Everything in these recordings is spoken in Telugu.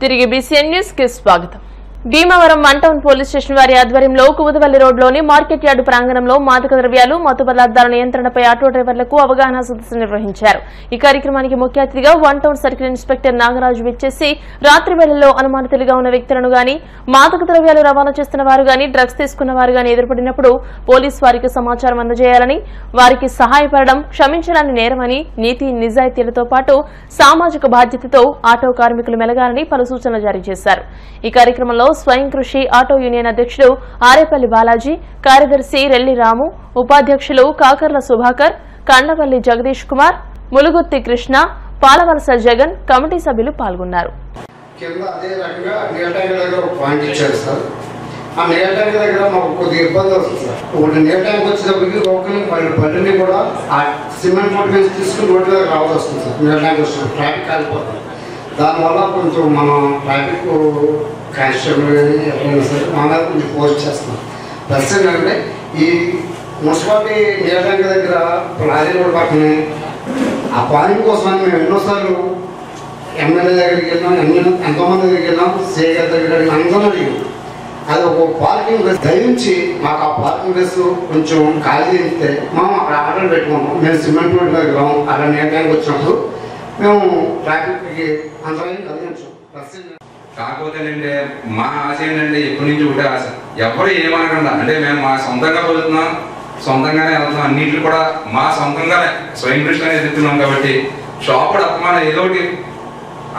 తిరిగి బీసీఎన్ న్యూస్ కి స్వాగతం. Bhimavaram one town police station వారి ఆధ్వర్యంలో కుముదవల్లి రోడ్లోని మార్కెట్ యార్డు ప్రాంగణంలో మాదక ద్రవ్యాలు మత్తు పదార్థాల నియంత్రణపై ఆటో డ్రైవర్లకు అవగాహన సదస్సు నిర్వహించారు. ఈ కార్యక్రమానికి ముఖ్య అతిథిగా one town circle inspector Nagaraju విచ్చేసి రాత్రి వేళల్లో అనుమానితులుగా ఉన్న వ్యక్తులను గాని మాదక ద్రవ్యాలు రవాణా చేస్తున్న వారు గాని డ్రగ్స్ తీసుకున్న వారు గాని ఎదురుపడినప్పుడు పోలీసు వారికి సమాచారం అందజేయాలని, వారికి సహాయపడడం క్షమించడాన్ని నేరమని, నీతి నిజాయితీలతో పాటు సామాజిక బాధ్యతతో ఆటో కార్మికులు మెలగాలని పలు సూచనలు జారీ చేశారు. ఈ కార్యక్రమంలో స్వయం కృషి ఆటో యూనియన్ అధ్యక్షుడు ఆరేపల్లి బాలాజీ, కార్యదర్శి రెల్లి రాము, ఉపాధ్యక్షులు కాకర్ల సుభాకర్, కండవల్లి జగదీష్ కుమార్, ములుగుత్తి కృష్ణ, పాలవలస జగన్ కమిటీ సభ్యులు పాల్గొన్నారు. దానివల్ల కొంచెం మనం ట్రాఫిక్ కానిస్టేబుల్ ఎప్పుడైనా సరే మా మీద కొంచెం పోస్ట్ చేస్తున్నాం. ప్లస్ ఏంటంటే ఈ మున్సిపాలిటీ నీళ్ళ ట్యాంక్ దగ్గర లారీ రోడ్ పక్కనే ఆ పాయింట్ కోసం మేము ఎన్నోసార్లు ఎమ్మెల్యే దగ్గరికి వెళ్ళినాం, ఎంతోమంది దగ్గరికి వెళ్ళాం, సిఐ గారి దగ్గర వెళ్ళినాం, అందరం అడిగాం. అది ఒక పార్కింగ్ ప్లేస్ దయించి మాకు ఆ పార్కింగ్ ప్లేస్ కొంచెం ఖాళీ చేస్తే మనం అక్కడ ఆర్డర్ పెట్టుకున్నాం. మేము సిమెంట్ రోడ్ దగ్గర అక్కడ నీళ్ళ ట్యాంక్ వచ్చినప్పుడు మేము ట్రాఫిక్కి అంతరం కలిగించాం. కాకపోతేనండి మా ఆశ ఏంటంటే ఎప్పటి నుంచి ఒకటే ఆశ, ఎవరు ఏమనకుండా అంటే మేము మా సొంతంగా బతుకుతున్నాం, సొంతంగానే వెళ్తున్నాం, అన్నింటిని కూడా మా సొంతంగానే స్వయం కృషిగానే ఎదుగుతున్నాం. కాబట్టి షాపుడు అపమానం ఏదో ఒకటి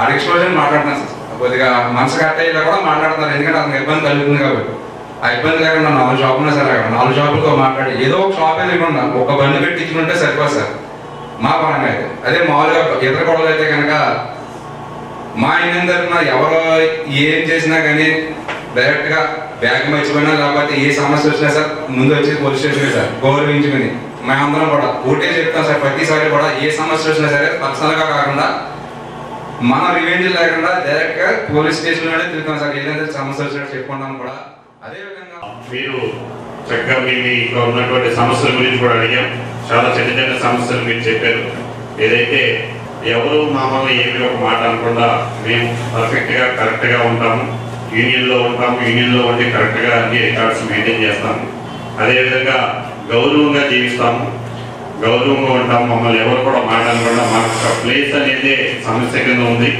అడిక్షన్ మాట్లాడుతున్నాం సార్. కొద్దిగా మనసు కట్టేలా కూడా మాట్లాడుతున్నారు, ఎందుకంటే అతనికి ఇబ్బంది కలుగుతుంది కాబట్టి. ఆ ఇబ్బంది లేకుండా 4 షాపులు ఉన్నాయి సార్. అక్కడ 4 షాపులతో మాట్లాడి ఏదో ఒక షాపే లేకుండా ఒక బండి పెట్టించుకుంటే సరిపోదు సార్ మా పరంగా అయితే. అదే మామూలుగా ఇతర గొడవలు అయితే కనుక మా ఇంటి తరఫున ఎవరో ఏం చేసినా కానీ డైరెక్ట్గా బ్యాగ్ మర్చిపోయినా లేకపోతే ఏ సమస్య వచ్చినా సార్ ముందు వచ్చి పోలీస్ స్టేషన్ సార్ గౌరవించుకుని మేమందరం కూడా ఒకటే చెప్తాం సార్. ప్రతిసారి కూడా ఏ సమస్య వచ్చినా సరే పర్సనల్గా కాకుండా మన రివెంజ్ లేకుండా డైరెక్ట్గా పోలీస్ స్టేషన్లోనే తిరుగుతాం సార్. ఏదైతే సమస్య వచ్చినట్టు చెప్పుకుంటాం కూడా. అదేవిధంగా మీరు చక్కగా మీకు ఉన్నటువంటి సమస్యల గురించి కూడా అడిగాం. చాలా చిన్న చిన్న సమస్యలు మీరు చెప్పారు. ఏదైతే ఎవరు మామూలుగా ఏమి ఒక మాట అనకుండా మేము పర్ఫెక్ట్గా కరెక్ట్గా ఉంటాము, యూనియన్లో ఉంటాము, యూనియన్లో ఉండి కరెక్ట్గా అన్ని రికార్డ్స్ మెయింటైన్ చేస్తాము. అదేవిధంగా గౌరవంగా జీవిస్తాము, గౌరవంగా ఉంటాము. మమ్మల్ని ఎవరు కూడా మాట అనకుండా మాకు ప్లేస్ అనేది సమస్య కింద ఉంది.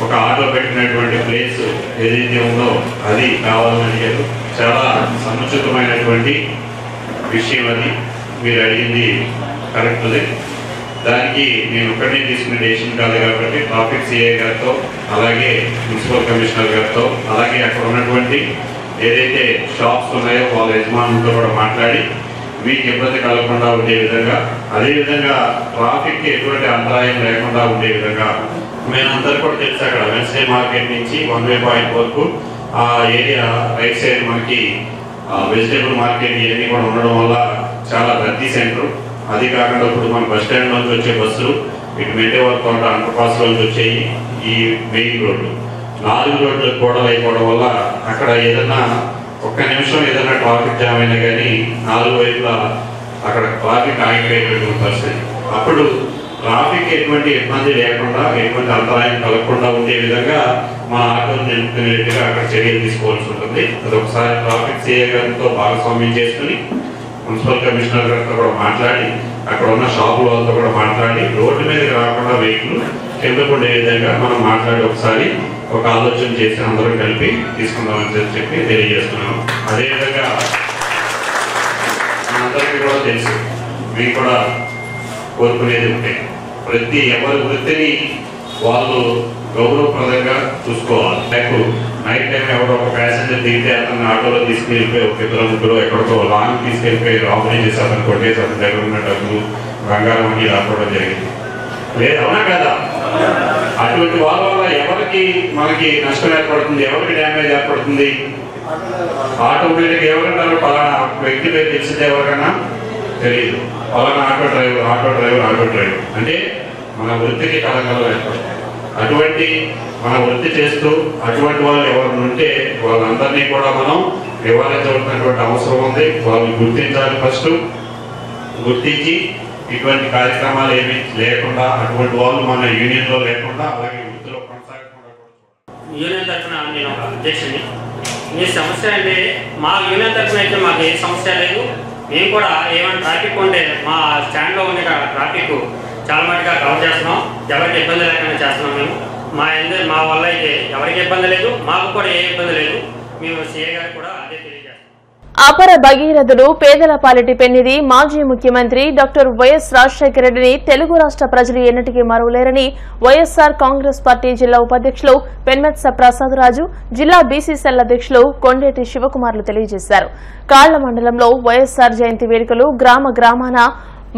ఒక ఆటో పెట్టినటువంటి ప్లేస్ ఏదైతే ఉందో అది కావాలని అడిగారు. చాలా సముచితమైనటువంటి విషయం అది. మీరు అడిగింది కరెక్ట్దే. దానికి నేను ఒక్కడే తీసుకునే డెసిషన్ కాదు కాబట్టి ట్రాఫిక్ సిఐ గారితో, అలాగే మున్సిపల్ కమిషనర్ గారితో, అలాగే అక్కడ ఉన్నటువంటి ఏదైతే షాప్స్ ఉన్నాయో వాళ్ళ యజమానులతో కూడా మాట్లాడి మీకు ఇబ్బంది కలగకుండా ఉండే విధంగా, అదేవిధంగా ట్రాఫిక్కి ఎటువంటి అంతరాయం లేకుండా ఉండే విధంగా మేమందరూ కూడా తెలుసు. అక్కడ వెన్స్డే మార్కెట్ నుంచి 1 వే పాయింట్ వరకు ఆ ఏరియా రైట్ సైడ్ మనకి వెజిటేబుల్ మార్కెట్ ఇవన్నీ కూడా ఉండడం వల్ల చాలా రద్దీ సెంటర్. అది కాకుండా ఇప్పుడు మన బస్ స్టాండ్ నుంచి వచ్చే బస్సులు ఇటు మెంటే వరకు అండర్ పాస్ నుంచి వచ్చేయి ఈ మెయిన్ రోడ్డు 4 రోడ్లకు కూడా అయిపోవడం వల్ల అక్కడ ఏదైనా ఒక్క నిమిషం ఏదైనా ట్రాఫిక్ జామ్ అయినా కానీ 4 వైపులా అక్కడ ట్రాఫిక్ ఆగిపోయేటువంటి పరిస్థితి. అప్పుడు ట్రాఫిక్ ఎటువంటి ఇబ్బంది లేకుండా, ఎటువంటి అంతరాయం కలగకుండా ఉండే విధంగా మా ఆటోలు నిలుపుకునేట్టుగా అక్కడ చర్యలు తీసుకోవాల్సి ఉంటుంది. అది ఒకసారి ట్రాఫిక్ సిఐ గారితో భాగస్వామ్యం చేసుకుని మున్సిపల్ కమిషనర్ గారితో కూడా మాట్లాడి, అక్కడ ఉన్న షాపుల వాళ్ళతో కూడా మాట్లాడి, రోడ్డు మీదకి రాకుండా వెహికల్ కిందకు ఉండే విధంగా మనం మాట్లాడి ఒకసారి ఒక ఆలోచన చేసి అందరం కలిపి తీసుకుందామని చెప్పి తెలియజేస్తున్నాము. అదేవిధంగా మనందరికీ కూడా తెలుసు, మీకు కూడా కోరుకునేది ఉంటే ప్రతి ఎవరి వృత్తిని వాళ్ళు గౌరవప్రదంగా చూసుకోవాలి. నైట్ టైం ఎవరో ఒక ప్యాసింజర్ దిగితే అతను ఆటోలో తీసుకెళ్ళిపోయి ఒక 2-3 ఎక్కడికో లాంగ్ తీసుకెళ్ళిపోయి రాబరీ చేసి అతను కొట్టేసి అతని దగ్గర ఉన్న డబ్బులు బంగారం అని రాకపోవడం జరిగింది. లేదు, అవునా కదా? అటువంటి వాళ్ళ వల్ల ఎవరికి మనకి నష్టం ఏర్పడుతుంది, ఎవరికి డ్యామేజ్ ఏర్పడుతుంది? ఆటోమేటిక్ ఎవరున్నారు? పలానా వ్యక్తి పేరు తెలిసింది ఎవరికైనా తెలియదు. పలానా ఆటో డ్రైవర్ అంటే మన వృత్తికి కలగలం ఏర్పడుతుంది. అటువంటి మన వృత్తి చేస్తూ అటువంటి వాళ్ళు ఎవరు ఉంటే వాళ్ళందరినీ కూడా మనం నివారించవలసినటువంటి అవసరం ఉంది. వాళ్ళని గుర్తించాలి. ఫస్ట్ గుర్తించి ఇటువంటి కార్యక్రమాలు ఏమీ లేకుండా, అటువంటి వాళ్ళు మన యూనియన్లో లేకుండా, అలాగే వృత్తిలో కొనసాగకుండా యూనియన్ తరఫున నేను ఒక అధ్యక్షుని. మీ సమస్య అంటే మా యూనియన్ తరఫున అయితే మాకు ఏ సమస్య లేదు. మేము కూడా ఏమైనా ట్రాఫిక్ ఉంటే మా స్టాండ్లో ఉండే ట్రాఫిక్ చాలా మటుగా కవర్ చేస్తున్నాం. ఎవరికి ఇబ్బంది లేకుండా చేస్తున్నాం. మేము మా వల్ల అయితే ఎవరికి ఇబ్బంది లేదు, మాకు కూడా ఏ ఇబ్బంది లేదు. మేము సీఏ గారికి కూడా అదే తెలియజేస్తాం. అపర భగీరథుడు పేదల పాలిటి పెన్నిది మాజీ ముఖ్యమంత్రి డాక్టర్ వైఎస్ రాజశేఖర రెడ్డిని తెలుగు రాష్ట్ర ప్రజలు ఎన్నటికీ మరువలేరని వైఎస్సార్ కాంగ్రెస్ పార్టీ జిల్లా ఉపాధ్యక్షులు పెన్మెత్స ప్రసాదరాజు, జిల్లా బీసీసీఎల్ అధ్యక్షులు కొండేటి శివకుమార్లు తెలియజేశారు. కాళ్ల మండలంలో వైఎస్సార్ జయంతి వేడుకలు గ్రామాన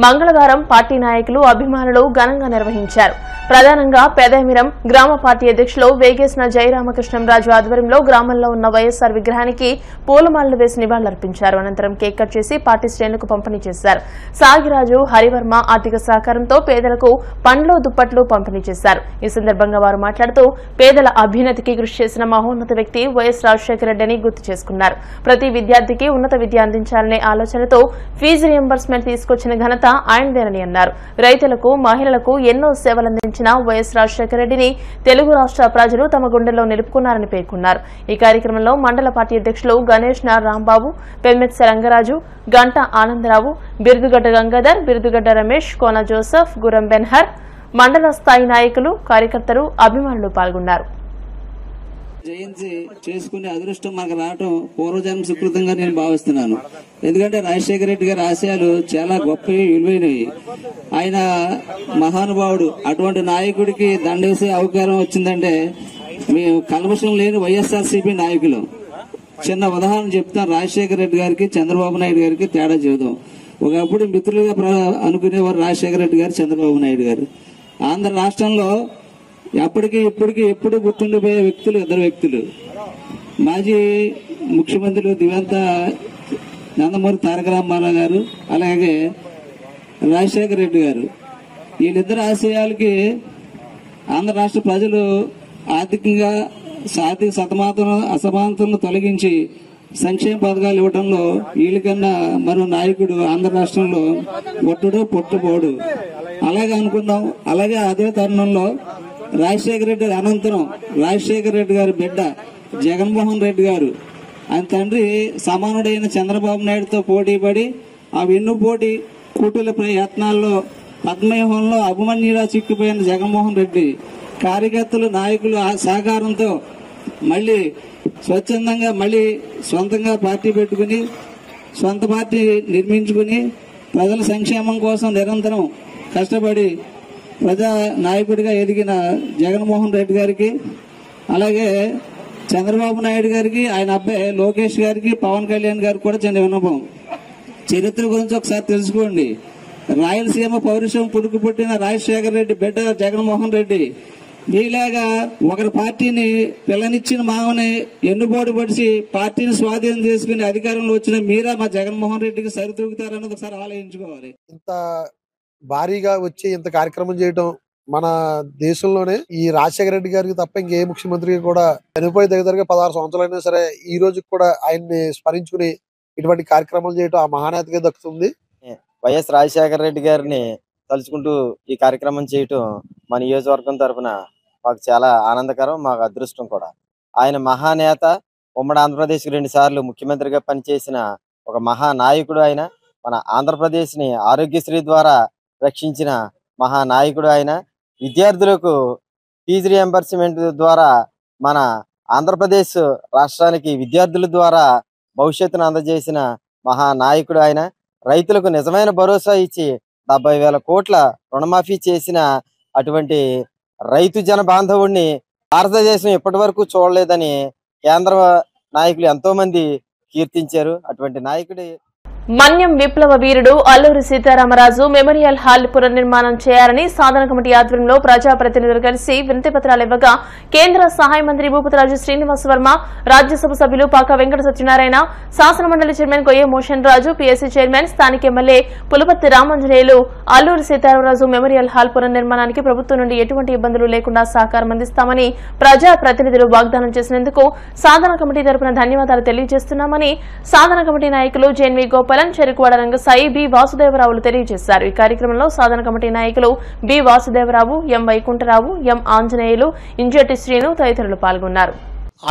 మంగళవారం పార్టీ నాయకులు, అభిమానులు ఘనంగా నిర్వహించారు. ప్రధానంగా పెదమిరం గ్రామ పార్టీ అధ్యక్షులు వేగేసిన జయరామకృష్ణంరాజు ఆధ్వర్యంలో గ్రామంలో ఉన్న వైఎస్సార్ విగ్రహానికి పూలమాలలు వేసి నివాళులర్పించారు. అనంతరం కేక్ కట్ చేసి పార్టీ శ్రేణులకు పంపిణీ చేశారు. సాగిరాజు, హరివర్మ ఆర్థిక సహకారంతో పేదలకు పండ్లు, దుప్పట్లు పంపిణీ చేశారు. ఈ సందర్భంగా వారు మాట్లాడుతూ పేదల అభ్యున్నతికి కృషి చేసిన మహోన్నత వ్యక్తి వైఎస్ రాజశేఖర రెడ్డి అని గుర్తు చేసుకున్నారు. ప్రతి విద్యార్థికి ఉన్నత విద్య అందించాలనే ఆలోచనతో ఫీజు రియంబర్స్మెంట్ తీసుకొచ్చిన ఘనత ఆయనదేనని అన్నారు. రైతులకు, మహిళలకు ఎన్నో సేవలందించిన వైఎస్ రాజశేఖర రెడ్డిని తెలుగు రాష్ట్ర ప్రజలు తమ గుండెల్లో నిలుపుకున్నారని పేర్కొన్నారు. ఈ కార్యక్రమంలో మండల పార్టీ అధ్యక్షులు గణేష్ రాంబాబు, పెమ్మెత్స రంగరాజు, గంట ఆనందరావు, బిరుదుగడ్డ గంగాధర్, బిరుదుగడ్డ రమేష్, కోన జోసెఫ్, గురం బెన్హర్, మండల స్థాయి నాయకులు, కార్యకర్తలు, అభిమానులు పాల్గొన్నారు. జయంతి చేసుకునే అదృష్టం మనకు రావటం పూర్వజన్మ సుకృతంగా నేను భావిస్తున్నాను. ఎందుకంటే రాజశేఖర రెడ్డి గారి ఆశయాలు చాలా గొప్పవి, విలువైనవి. ఆయన మహానుభావుడు. అటువంటి నాయకుడికి దండేసే అవకాశం వచ్చిందంటే మేము కల్మషం లేని వైఎస్ఆర్సీపీ నాయకులు. చిన్న ఉదాహరణ చెప్తాను. రాజశేఖర రెడ్డి గారికి, చంద్రబాబు నాయుడు గారికి తేడా చెబుదాం. ఒకప్పుడు మిత్రులుగా అనుకునేవారు రాజశేఖర రెడ్డి గారు, చంద్రబాబు నాయుడు గారు. ఆంధ్ర రాష్ట్రంలో ఎప్పటికీ ఇప్పటికీ ఎప్పుడు గుర్తుండిపోయే వ్యక్తులు ఇద్దరు వ్యక్తులు. మాజీ ముఖ్యమంత్రులు దివంత నందమూరి తారక రామారావు గారు, అలాగే రాజశేఖర రెడ్డి గారు. వీళ్ళిద్దరు ఆశయాలకి ఆంధ్ర రాష్ట్ర ప్రజలు ఆర్థిక అసమానతలను తొలగించి సంక్షేమ పథకాలు ఇవ్వడంలో వీళ్ళకన్నా మరో నాయకుడు ఆంధ్ర రాష్ట్రంలో పుట్టబోడు అలాగే అనుకున్నాం. అలాగే అదే తరుణంలో రాజశేఖర రెడ్డి అనంతరం రాజశేఖర రెడ్డి గారి బిడ్డ జగన్మోహన్ రెడ్డి గారు, ఆయన తండ్రి సమానుడైన చంద్రబాబు నాయుడుతో పోటీపడి ఆ వెన్నుపోటీ కూటుల ప్రయత్నాల్లో పద్మవ్యూహంలో అభిమన్యులా చిక్కిపోయిన జగన్మోహన్ రెడ్డి కార్యకర్తలు, నాయకులు సహకారంతో మళ్లీ స్వచ్ఛందంగా మళ్లీ సొంతంగా పార్టీ పెట్టుకుని సొంత పార్టీ నిర్మించుకుని ప్రజల సంక్షేమం కోసం నిరంతరం కష్టపడి ప్రజా నాయకుడిగా ఎదిగిన జగన్మోహన్ రెడ్డి గారికి, అలాగే చంద్రబాబు నాయుడు గారికి, ఆయన అబ్బాయి లోకేష్ గారికి, పవన్ కళ్యాణ్ గారికి కూడా చిన్న విన్నపం. చరిత్ర గురించి ఒకసారి తెలుసుకోండి. రాయలసీమ పౌరుషం పుడుకు పుట్టిన రాజశేఖర రెడ్డి బిడ్డ జగన్మోహన్ రెడ్డి మీలాగా ఒకరి పార్టీని పిల్లనిచ్చిన మామని ఎన్నుబోటు పడిచి పార్టీని స్వాధీనం చేసుకుని అధికారంలో వచ్చిన మీరా మా జగన్మోహన్ రెడ్డికి సరితూగుతారన్నది ఒకసారి ఆలోచించుకోవాలి. ఇంత భారీగా వచ్చి ఇంత కార్యక్రమం చేయడం మన దేశంలోనే ఈ రాజశేఖర రెడ్డి గారికి తప్ప ఇంకే ముఖ్యమంత్రికి కూడా చనిపోయి దగ్గరగా 16 సంవత్సరాలైనా సరే ఈ రోజు కూడా ఆయన్ని స్మరించుకుని ఇటువంటి కార్యక్రమాలు చేయడం ఆ మహానేతగా దక్కుతుంది. వైఎస్ రాజశేఖర రెడ్డి గారిని తలుచుకుంటూ ఈ కార్యక్రమం చేయటం మన నియోజకవర్గం తరఫున మాకు చాలా ఆనందకరం, మాకు అదృష్టం కూడా. ఆయన మహానేత, ఉమ్మడి ఆంధ్రప్రదేశ్ 2 సార్లు ముఖ్యమంత్రిగా పనిచేసిన ఒక మహానాయకుడు. ఆయన మన ఆంధ్రప్రదేశ్ ని ఆరోగ్యశ్రీ ద్వారా రక్షించిన మహానాయకుడు. ఆయన విద్యార్థులకు ఫీజు రియంబర్స్మెంట్ ద్వారా మన ఆంధ్రప్రదేశ్ రాష్ట్రానికి విద్యార్థుల ద్వారా భవిష్యత్తును అందజేసిన మహానాయకుడు. ఆయన రైతులకు నిజమైన భరోసా ఇచ్చి 70,000 కోట్ల రుణమాఫీ చేసిన అటువంటి రైతు జన బాంధవుడిని భారతదేశం ఇప్పటి వరకు చూడలేదని కేంద్ర నాయకులు ఎంతో మంది కీర్తించారు. అటువంటి నాయకుడి మన్యం విప్లవ వీరుడు అల్లూరి సీతారామరాజు మెమోరియల్ హాల్ పునర్నిర్మాణం చేయాలని సాధన కమిటీ ఆధ్వర్యంలో ప్రజాప్రతినిధులు కలిసి వినతిపత్రాలు ఇవ్వగా కేంద్ర సహాయ మంత్రి భూపతిరాజు శ్రీనివాస్ వర్మ, రాజ్యసభ సభ్యులు పాక వెంకట సత్యనారాయణ, శాసనమండలి chairman Koyya Moshen Raju, PSC chairman స్థానిక MLA Pulaparthi Ramanjaneyulu Alluri Sitaramaraju memorial hall పునర్నిర్మాణానికి ప్రభుత్వం నుండి ఎటువంటి ఇబ్బందులు లేకుండా సహకారం అందిస్తామని ప్రజాప్రతినిధులు వాగ్దానం చేసినందుకు సాధన కమిటీ తరపున ధన్యవాదాలు తెలియజేస్తున్నామని సాధన కమిటీ నాయకులు జేఎన్వీ గోపాల, చరణ్, చెరుకువాడ రంగసాయి, బి వాసుదేవరావులు తెలియజేశారు. ఈ కార్యక్రమంలో సాధన కమిటీ నాయకులు బి వాసుదేవరావు, ఎం వైకుంఠరావు, ఎం ఆంజనేయులు, ఇంజటి శ్రీను తదితరులు పాల్గొన్నారు.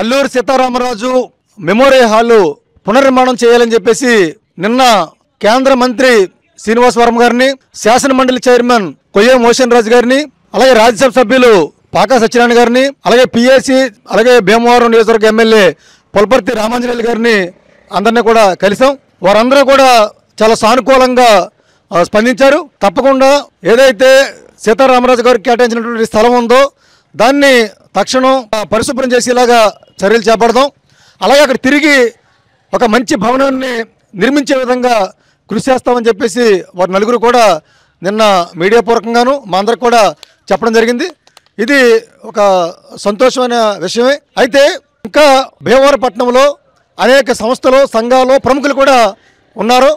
అల్లూరి సీతారామరాజు మెమోరియల్ హాల్ పునర్నిర్మాణం చేయాలని చెప్పేసి నిన్న కేంద్ర మంత్రి శ్రీనివాస్ వర్మ గారిని, శాసన మండలి చైర్మన్ కొయ్య మోషన్ రాజు గారిని, అలాగే రాజ్యసభ సభ్యులు పాకా సత్యనారాయణ గారిని, అలాగే పిఎస్సి, అలాగే భీమవరం నియోజకవర్గ ఎమ్మెల్యే పులపర్తి రామాంజనేయులు గారిని అందరినీ కూడా కలిసాం. వారందరూ కూడా చాలా సానుకూలంగా స్పందించారు. తప్పకుండా ఏదైతే సీతారామరాజు గారికి కేటాయించినటువంటి స్థలం ఉందో దాన్ని తక్షణం పరిశుభ్రం చేసేలాగా చర్యలు చేపడదాం. అలాగే అక్కడ తిరిగి ఒక మంచి భవనాన్ని నిర్మించే విధంగా కృషి చేస్తామని చెప్పేసి వారు నలుగురు కూడా నిన్న మీడియా పూర్వకంగాను మా అందరికి కూడా చెప్పడం జరిగింది. ఇది ఒక సంతోషమైన విషయమే. అయితే ఇంకా భీమవరపట్నంలో అనేక సంస్థలు, సంఘాలు, ప్రముఖులు కూడా ఉన్నారు.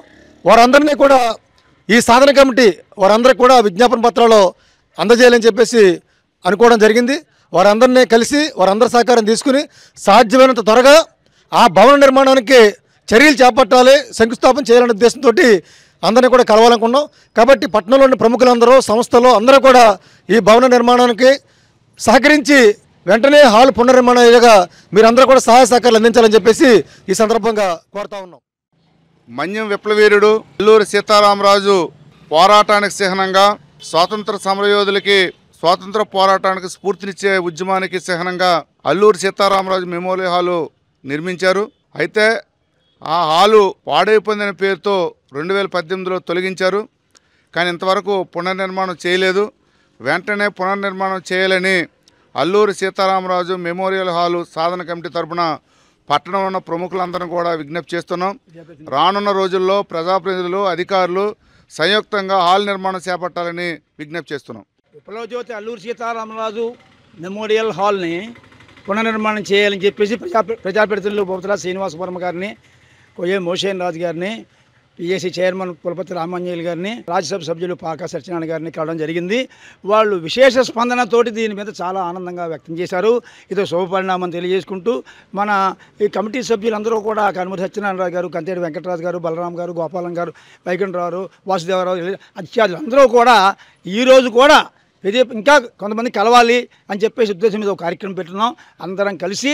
వారందరినీ కూడా ఈ సాధన కమిటీ వారందరికీ కూడా విజ్ఞాపన పత్రాలు అందజేయాలని చెప్పేసి అనుకోవడం జరిగింది. వారందరినీ కలిసి వారందరి సహకారం తీసుకుని సాధ్యమైనంత త్వరగా ఆ భవన నిర్మాణానికి చర్యలు చేపట్టాలి, శంకుస్థాపన చేయాలనే ఉద్దేశంతో అందరినీ కూడా కలవాలనుకున్నాం. కాబట్టి పట్టణంలోని ప్రముఖులందరూ, సంస్థలు అందరూ కూడా ఈ భవన నిర్మాణానికి సహకరించి వెంటనే హాల్ పునర్నిర్మాణం అయ్యేగా మీరందరూ కూడా సహాయ సహకారాలు అందించాలని చెప్పేసి ఈ సందర్భంగా కోరుతా ఉన్నాం. మన్యం విప్లవీరుడు అల్లూరి సీతారామరాజు పోరాటానికి చిహ్నంగా, స్వాతంత్ర సమరయోధులకి స్వాతంత్ర పోరాటానికి స్ఫూర్తినిచ్చే ఉద్యమానికి చిహ్నంగా అల్లూరి సీతారామరాజు మెమోరియల్ హాలు నిర్మించారు. అయితే ఆ హాలు పాడైపోయిందనే పేరుతో 2018లో తొలగించారు. కానీ ఇంతవరకు పునర్నిర్మాణం చేయలేదు. వెంటనే పునర్నిర్మాణం చేయాలని అల్లూరి సీతారామరాజు మెమోరియల్ హాలు సాధన కమిటీ తరఫున పట్టణంలో ఉన్న ప్రముఖులందరం కూడా విజ్ఞప్తి చేస్తున్నాం. రానున్న రోజుల్లో ప్రజాప్రతినిధులు, అధికారులు సంయుక్తంగా హాల్ నిర్మాణం చేపట్టాలని విజ్ఞప్తి చేస్తున్నాం. విప్లవ జ్యోతి అల్లూరి సీతారామరాజు మెమోరియల్ హాల్ని పునర్నిర్మాణం చేయాలని చెప్పేసి ప్రజాప్రతినిధులు బొబ్బతల శ్రీనివాస వర్మ గారిని, కొయ్య మోషన్ రాజు గారిని, పిఎస్సి చైర్మన్ పులపతి రామాంజనేయులు గారిని, రాజ్యసభ సభ్యులు పాకా సత్యనారాయణ గారిని కలవడం జరిగింది. వాళ్ళు విశేష స్పందనతోటి దీని మీద చాలా ఆనందంగా వ్యక్తం చేశారు. ఇది శుభపరిణామం తెలియజేసుకుంటూ మన ఈ కమిటీ సభ్యులందరూ కూడా కనుమూరి సత్యనారాయణ గారు, కంతేటి వెంకటరాజు గారు, బలరాం గారు, గోపాలం గారు, వైకుంఠరావు, వాసుదేవరావు అత్యాదులు అందరూ కూడా ఈరోజు కూడా ఇంకా కొంతమంది కలవాలి అని చెప్పేసి ఉద్దేశం మీద ఒక కార్యక్రమం పెట్టున్నాం. అందరం కలిసి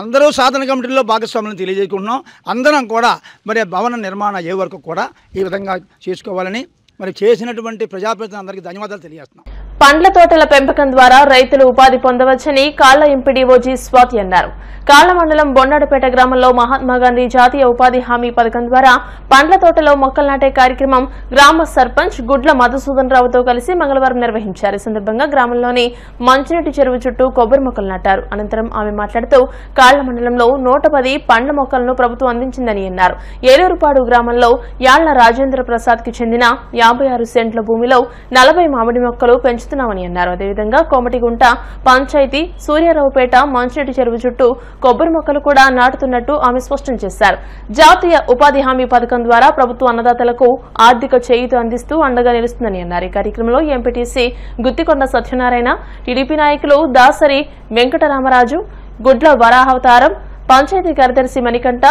అందరూ సాధన కమిటీలో భాగస్వాములను తెలియజేసుకుంటున్నాం. అందరం కూడా మరి భవన నిర్మాణం అయ్యే వరకు కూడా ఈ విధంగా చేసుకోవాలని మరి చేసినటువంటి ప్రజాప్రతినిధులు అందరికీ ధన్యవాదాలు తెలియజేస్తున్నాం. పండ్ల తోటల పెంపకం ద్వారా రైతులు ఉపాధి పొందవచ్చని కాళ్ల ఎంపీడీఓ జి స్వాతి అన్నారు. కాళ్ల మండలం బొండాడపేట గ్రామంలో మహాత్మాగాంధీ జాతీయ ఉపాధి హామీ పథకం ద్వారా పండ్ల తోటలో మొక్కలు నాటే కార్యక్రమం గ్రామ సర్పంచ్ గుడ్ల మధుసూదన్ రావుతో కలిసి మంగళవారం నిర్వహించారు. ఈ సందర్భంగా గ్రామంలోని మంచినీటి చెరువు చుట్టూ కొబ్బరి మొక్కలు నాటారు. అనంతరం ఆమె మాట్లాడుతూ కాళ్ల మండలంలో 110 పండ్ల మొక్కలను ప్రభుత్వం అందించిందని అన్నారు. ఏలూరుపాడు గ్రామంలో యాళ్ల రాజేంద్ర ప్రసాద్ కి చెందిన 56 సెంట్ల భూమిలో 40 మామిడి మొక్కలు పెంచుతున్నామని అన్నారు. అదేవిధంగా కోమటిగుంట పంచాయతీ సూర్యారావుపేట మంచినీటి చెరువు చుట్టూ కొబ్బరి మొక్కలు కూడా నాటుతున్నట్టు ఆమె స్పష్టం చేశారు. జాతీయ ఉపాధి హామీ పథకం ద్వారా ప్రభుత్వ అన్నదాతలకు ఆర్థిక చేయూత అందిస్తూ అండగా నిలుస్తుందని అన్నారు. ఈ కార్యక్రమంలో ఎంపీటీసీ గుత్తికొండ సత్యనారాయణ, టీడీపీ నాయకులు దాసరి వెంకటరామరాజు, గుడ్ల వరాహవతారం, పంచాయతీ కార్యదర్శి మణికంఠ,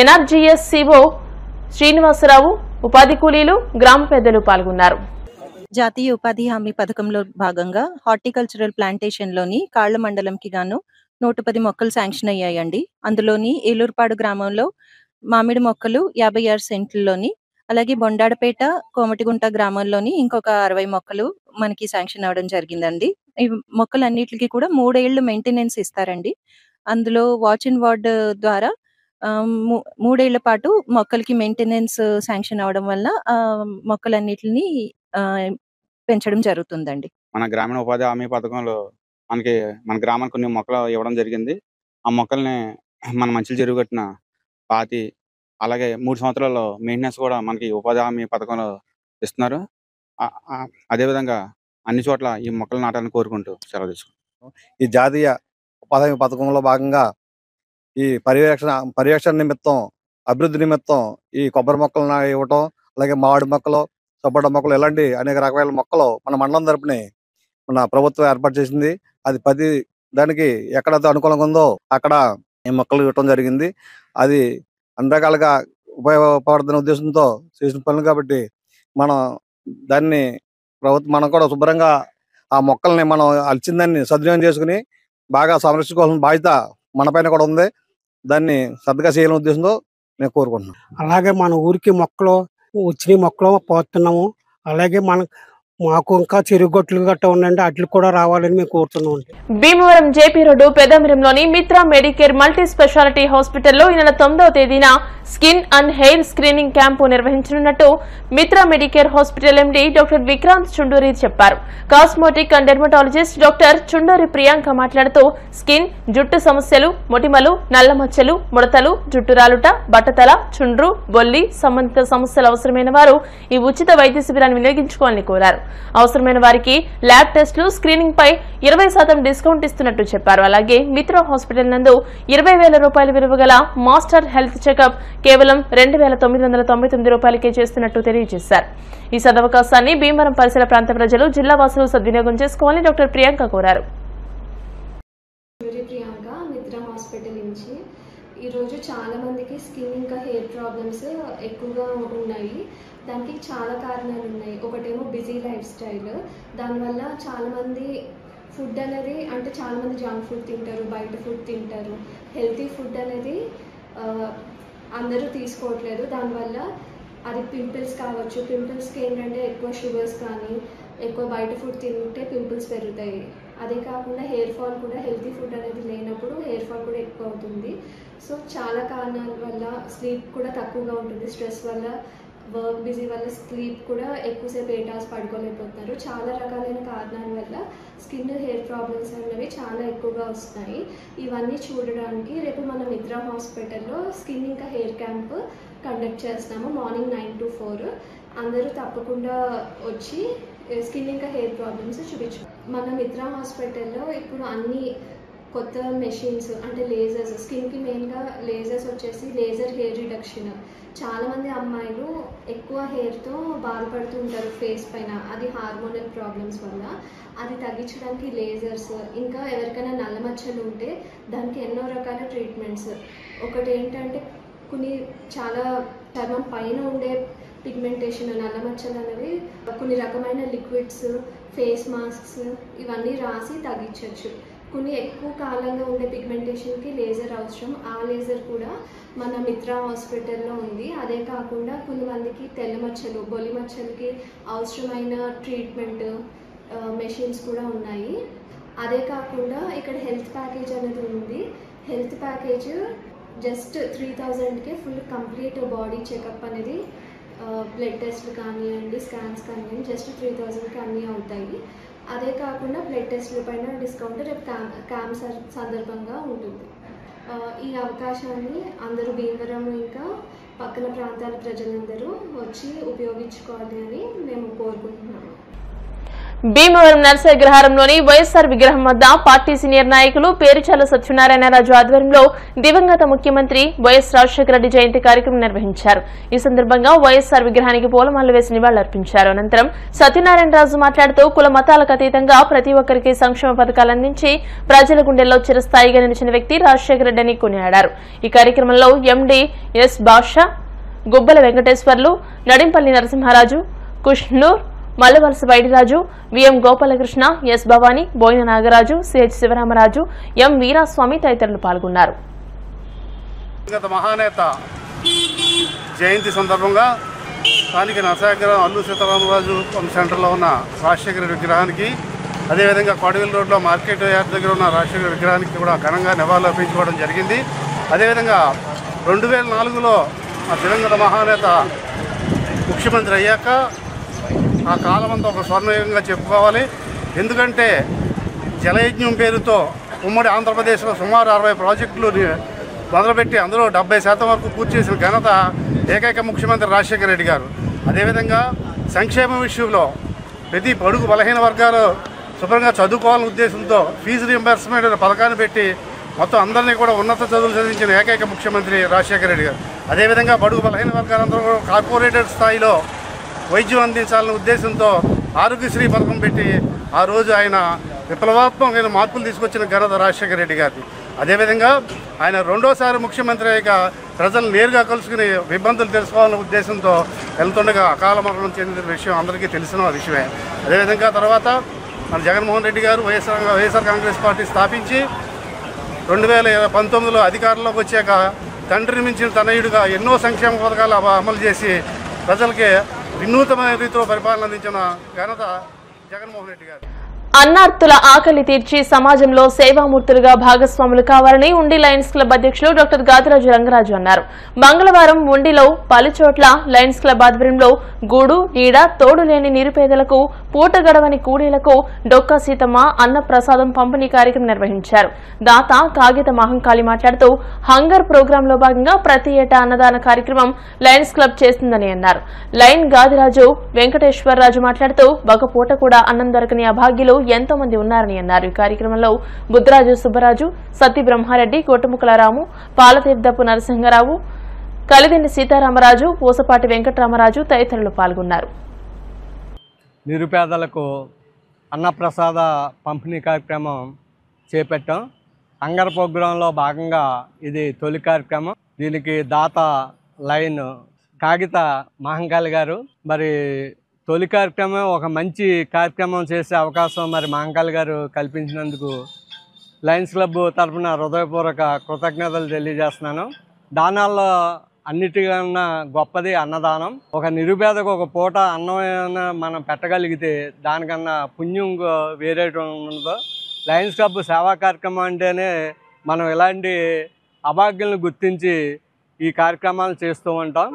ఎన్ఆర్జీఎస్ సిఓ శ్రీనివాసరావు, ఉపాధి కూలీలు, గ్రామ పెద్దలు పాల్గొన్నారు. జాతీయ ఉపాధి హామీ పథకంలో భాగంగా హార్టికల్చరల్ ప్లాంటేషన్ లోని కాళ్ల మండలంకి గాను 110 మొక్కలు శాంక్షన్ అయ్యాయండి. అందులోని ఏలూరుపాడు గ్రామంలో మామిడి మొక్కలు 56 సెంట్లలోని, అలాగే బొండాడపేట కోమటిగుంట గ్రామంలోని ఇంకొక 60 మొక్కలు మనకి శాంక్షన్ అవడం జరిగిందండి. ఈ మొక్కలన్నిటికీ కూడా 3 ఏళ్లు మెయింటెనెన్స్ ఇస్తారండి. అందులో వాచ్ అండ్ వార్డ్ ద్వారా 3 ఏళ్ల పాటు మొక్కలకి మెయింటెనెన్స్ శాంక్షన్ అవడం వల్ల మొక్కలన్నిటిని పెంచడం జరుగుతుందండి. మన గ్రామీణ ఉపాధి హామీ పథకంలో మన గ్రామానికి కొన్ని మొక్కలు ఇవ్వడం జరిగింది. ఆ మొక్కల్ని మన మంచి చెరువు కట్టిన పాతి, అలాగే 3 సంవత్సరాల్లో మెయింటెనెన్స్ కూడా మనకి ఉపాధి హామీ పథకంలో ఇస్తున్నారు. అదేవిధంగా అన్ని చోట్ల ఈ మొక్కలు నాటాలని కోరుకుంటూ సెలవు తీసుకుంటాం. ఈ జాతీయ ఉపాధి హామీ పథకంలో భాగంగా ఈ పర్యవేక్షణ నిమిత్తం, అభివృద్ధి నిమిత్తం ఈ కొబ్బరి మొక్కలను ఇవ్వటం, అలాగే మామిడి మొక్కలు, సపోటా మొక్కలు, ఇలాంటి అనేక రకాల మొక్కలు మన మండలం తరపున మన ప్రభుత్వం ఏర్పాటు చేసింది. అది 10 దానికి ఎక్కడైతే అనుకూలంగా ఉందో అక్కడ ఈ మొక్కలు ఇవ్వటం జరిగింది. అది అన్ని రకాలుగా ఉపయోగపడుతున్న ఉద్దేశంతో చేసిన పనులు కాబట్టి మనం దాన్ని మనం కూడా శుభ్రంగా ఆ మొక్కల్ని మనం అలిచిందాన్ని సద్వినియోగం చేసుకుని బాగా సంరక్షించుకోవాల్సిన బాధ్యత మన పైన కూడా ఉంది. దాన్ని శ్రద్ధగా చేయాలనే ఉద్దేశంతో నేను కోరుకుంటున్నాను. అలాగే మన ఊరికి మొక్కలు వచ్చిన మొక్కలు పోతున్నాము. అలాగే మాకు ఇంకా చెరుగొట్లు గట్ట ఉండండి, అట్లు కూడా రావాలని మేము కోరుతున్నాం. భీమవరం జేపీ రోడ్డు పెద్దామిరంలోని మిత్రా మెడికేర్ మల్టీ స్పెషాలిటీ హాస్పిటల్లో ఈ నెల 9వ తేదీన skin and hair screening camp నిర్వహించనున్నట్టు Mitra medicare hospital MD doctor Vikrant Chunduri చెప్పారు. Cosmetic and dermatologist doctor Chunduri Priyanka మాట్లాడుతూ స్కిన్, జుట్టు సమస్యలు, మొటిమలు, నల్ల మచ్చలు, ముడతలు, జుట్టు రాలుట, బట్టతల, చుండ్రు, బొల్లి సంబంధిత సమస్యలు అవసరమైన వారు ఈ ఉచిత వైద్య శిబిరాన్ని వినియోగించుకోవాలని కోరారు. అవసరమైన వారికి ల్యాబ్ టెస్టులు, స్క్రీనింగ్ పై 20% డిస్కౌంట్ ఇస్తున్నట్టు చెప్పారు. అలాగే మిత్రా హాస్పిటల్ నందు 20,000 రూపాయల విలువ గల మాస్టర్ హెల్త్ చెకప్ కేవలం 2,999 రూపాయలకే చేస్తున్నట్టు తెలియజేశారు. ఈ సదవకాశాన్ని భీమవరం పరిసర ప్రాంత ప్రజలు, జిల్లా వాసులు సద్వినియోగం చేసుకోవాలని డాక్టర్ ప్రియాంక కోరారు. ఈరోజు చాలా మందికి స్కిన్ ఇంకా హెయిర్ ప్రాబ్లమ్స్ ఎక్కువగా ఉన్నాయి. దానికి చాలా కారణాలు ఉన్నాయి. ఒకటేమో బిజీ లైఫ్ స్టైల్, దానివల్ల చాలామంది ఫుడ్ అనేది అంటే చాలామంది జంక్ ఫుడ్ తింటారు, బయట ఫుడ్ తింటారు. హెల్తీ ఫుడ్ అనేది అందరూ తీసుకోవట్లేదు. దానివల్ల అది పింపుల్స్ కావచ్చు. పింపుల్స్కి ఏంటంటే ఎక్కువ షుగర్స్ కానీ ఎక్కువ బయట ఫుడ్ తింటే పింపుల్స్ పెరుగుతాయి. అదే కాకుండా హెయిర్ ఫాల్ కూడా హెల్తీ ఫుడ్ అనేది లేనప్పుడు హెయిర్ ఫాల్ కూడా ఎక్కువ అవుతుంది. సో చాలా కారణాల వల్ల స్లీప్ కూడా తక్కువగా ఉంటుంది. స్ట్రెస్ వల్ల, వర్క్ బిజీ వల్ల స్లీప్ కూడా ఎక్కువసేపు 8 hours పడుకోలేకపోతున్నారు. చాలా రకాలైన కారణాల వల్ల స్కిన్, హెయిర్ ప్రాబ్లమ్స్ అనేవి చాలా ఎక్కువగా వస్తున్నాయి. ఇవన్నీ చూడడానికి రేపు మన మిత్రా హాస్పిటల్లో స్కిన్ ఇంకా హెయిర్ క్యాంప్ కండక్ట్ చేస్తాము. Morning 9 to 4. అందరూ తప్పకుండా వచ్చి స్కిన్ ఇంకా హెయిర్ ప్రాబ్లమ్స్ చూపించు. మన మిత్రా హాస్పిటల్లో ఇప్పుడు అన్ని కొత్త మెషిన్స్ అంటే లేజర్స్, స్కిన్కి మెయిన్గా లేజర్స్ వచ్చేసి లేజర్ హెయిర్ రిడక్షన్. చాలామంది అమ్మాయిలు ఎక్కువ హెయిర్తో బాధపడుతూ ఉంటారు ఫేస్ పైన, అది హార్మోనల్ ప్రాబ్లమ్స్ వల్ల. అది తగ్గించడానికి లేజర్స్, ఇంకా ఎవరికైనా నల్ల మచ్చలు ఉంటే దానికి ఎన్నో రకాల ట్రీట్మెంట్స్. ఒకటి ఏంటంటే చాలా చర్మం పైన ఉండే పిగ్మెంటేషన్, నల్ల మచ్చలు అనేవి కొన్ని రకమైన లిక్విడ్స్, ఫేస్ మాస్క్స్ ఇవన్నీ రాసి తగ్గించవచ్చు. కొన్ని ఎక్కువ కాలంగా ఉండే పిగ్మెంటేషన్కి లేజర్ అవసరం. ఆ లేజర్ కూడా మన మిత్రా హాస్పిటల్లో ఉంది. అదే కాకుండా కొంతమందికి తెల్ల మచ్చలు, బొలి మచ్చలకి అవసరమైన ట్రీట్మెంట్ మెషిన్స్ కూడా ఉన్నాయి. అదే కాకుండా ఇక్కడ హెల్త్ ప్యాకేజ్ అనేది ఉంది. హెల్త్ ప్యాకేజ్ జస్ట్ 3,000కే ఫుల్ కంప్లీట్ బాడీ చెకప్ అనేది, బ్లడ్ టెస్ట్లు కానివ్వండి, స్కాన్స్ కానివ్వండి, జస్ట్ 3,000కి అన్నీ అవుతాయి. అదే కాకుండా బ్లడ్ టెస్ట్ల పైన డిస్కౌంట్ రేపు క్యాంప్ సందర్భంగా ఉంటుంది. ఈ అవకాశాన్ని అందరూ భీమవరం ఇంకా పక్కన ప్రాంతాల ప్రజలందరూ వచ్చి ఉపయోగించుకోవాలి అని మేము కోరుకుంటున్నాము. భీమవరం నర్సగ్రహారంలోని వైఎస్ఆర్ విగ్రహం వద్ద పార్టీ సీనియర్ నాయకులు పేరుచాల సత్యనారాయణరాజు ఆధ్వర్యంలో దివంగత ముఖ్యమంత్రి వైఎస్ రాజశేఖర రెడ్డి జయంతి కార్యక్రమం నిర్వహించారు. ఈ సందర్భంగా వైఎస్ఆర్ విగ్రహానికి పూలమాలలు వేసి నివాళులర్పించారు. అనంతరం సత్యనారాయణరాజు మాట్లాడుతూ కుల మతాలకు అతీతంగా ప్రతి ఒక్కరికి సంక్షేమ పథకాలు అందించి ప్రజల గుండెల్లో చిరస్థాయిగా నిలిచిన వ్యక్తి రాజశేఖర రెడ్డి అని కొనియాడారు. ఈ కార్యక్రమంలో MD S Basha, Gubbala Venkateswarlu, Nadimpalli Narasimharaju, Kushnoor, Mallavalasa Vaidiraju, VM Gopalakrishna, S Bhavani, Boina Nagaraju, CH Sivaramaraju, M Veeraswamy తదితరులు పాల్గొన్నారు. మహానేత జయంతి సందర్భంగా స్థానిక నర్సాగ్రహం అల్లూరి సీతారామరాజు సెంటర్లో ఉన్న రాజశేఖర విగ్రహానికి, అదేవిధంగా కోడవిల్ రోడ్లో మార్కెట్ యార్డ్ దగ్గర ఉన్న రాజశేఖర విగ్రహానికి కూడా ఘనంగా నివాళులు అర్పించుకోవడం జరిగింది. అదేవిధంగా 2004లో ఆ దివంగత మహానేత ముఖ్యమంత్రి అయ్యాక ఆ కాలమంతా ఒక స్వర్ణయుగంగా చెప్పుకోవాలి. ఎందుకంటే జలయజ్ఞం పేరుతో ఉమ్మడి ఆంధ్రప్రదేశ్లో సుమారు 60 ప్రాజెక్టులు మొదలుపెట్టి అందులో 70% వరకు పూర్తి చేసిన ఘనత ఏకైక ముఖ్యమంత్రి రాజశేఖర రెడ్డి గారు. అదేవిధంగా సంక్షేమ విషయంలో ప్రతి బడుగు బలహీన వర్గాలు శుభ్రంగా చదువుకోవాలనే ఉద్దేశంతో ఫీజు రీయింబర్స్మెంట్ అనే పథకాన్ని పెట్టి మొత్తం అందరినీ కూడా ఉన్నత చదువులు చదివించిన ఏకైక ముఖ్యమంత్రి రాజశేఖర రెడ్డి గారు. అదేవిధంగా బడుగు బలహీన వర్గాలందరూ కూడా కార్పొరేటెడ్ స్థాయిలో వైద్యం అందించాలనే ఉద్దేశంతో ఆరోగ్యశ్రీ పథకం పెట్టి ఆ రోజు ఆయన విప్లవాత్మకమైన మార్పులు తీసుకొచ్చిన ఘనత రాజశేఖర రెడ్డి గారిది. అదేవిధంగా ఆయన రెండోసారి ముఖ్యమంత్రి అయ్యాక ప్రజలు నేరుగా కలుసుకుని ఇబ్బందులు తెలుసుకోవాలనే ఉద్దేశంతో వెళ్తుండగా అకాల మరణం చెందిన విషయం అందరికీ తెలిసిన విషయమే. అదేవిధంగా తర్వాత మన జగన్మోహన్ రెడ్డి గారు వైఎస్ఆర్ కాంగ్రెస్ పార్టీ స్థాపించి 2019లో అధికారంలోకి వచ్చాక తండ్రిని మించిన తనయుడిగా ఎన్నో సంక్షేమ పథకాలు అమలు చేసి ప్రజలకి వినూతమైన రీతిలో పరిపాలన అందించిన ఘనత జగన్మోహన్ రెడ్డి గారు. అన్నార్తుల ఆకలి తీర్చి సమాజంలో సేవామూర్తులుగా భాగస్వాములు కావాలని ఉండి లయన్స్ క్లబ్ అధ్యక్షులు డాక్టర్ గాదిరాజు రంగరాజు అన్నారు. మంగళవారం ఉండిలో పలుచోట్ల లయన్స్ క్లబ్ ఆధ్వర్యంలో గూడు నీడ తోడు లేని నిరుపేదలకు పూట గడవని కూలీలకు డొక్కా సీతమ్మ అన్న ప్రసాదం పంపిణీ కార్యక్రమం నిర్వహించారు. దాత కాగిత మహంకాళి మాట్లాడుతూ హంగర్ ప్రోగ్రాంలో భాగంగా ప్రతి ఏటా అన్నదాన కార్యక్రమం లయన్స్ క్లబ్ చేస్తుందని అన్నారు. లయన్ గాదిరాజు వెంకటేశ్వరరాజు మాట్లాడుతూ ఒక పూట కూడా అన్నం దొరకని అభాగ్యులు ఎంతో మంది ఉన్నారని అన్నారు. ఈ కార్యక్రమంలో బుద్ధరాజు సుబ్బరాజు, సత్తి బ్రహ్మారెడ్డి, కోటముకల రాము, పాలతీర్థపు నరసింహరావు, కలిదిండి సీతారామరాజు, పూసపాటి వెంకటరామరాజు తదితరులు పాల్గొన్నారు. నిరుపేదలకు అన్నప్రసాద పంపిణీ కార్యక్రమం చేపట్టాం. హంగర్ ప్రోగ్రాంలో భాగంగా ఇది తొలి కార్యక్రమం. దీనికి దాత లైన్ కాగిత మహంకాళి గారు. మరి తొలి కార్యక్రమం ఒక మంచి కార్యక్రమం చేసే అవకాశం మరి మహంకాళి గారు కల్పించినందుకు లయన్స్ క్లబ్ తరఫున హృదయపూర్వక కృతజ్ఞతలు తెలియజేస్తున్నాను. దానాల్లో అన్నిటికన్నా గొప్పది అన్నదానం. ఒక నిరుపేదకు ఒక పూట అన్నం మనం పెట్టగలిగితే దానికన్నా పుణ్యం వేరే ఉండదు. లయన్స్ క్లబ్ సేవా కార్యక్రమం అంటేనే మనం ఇలాంటి అభాగ్యులను గుర్తించి ఈ కార్యక్రమాలు చేస్తూ ఉంటాం.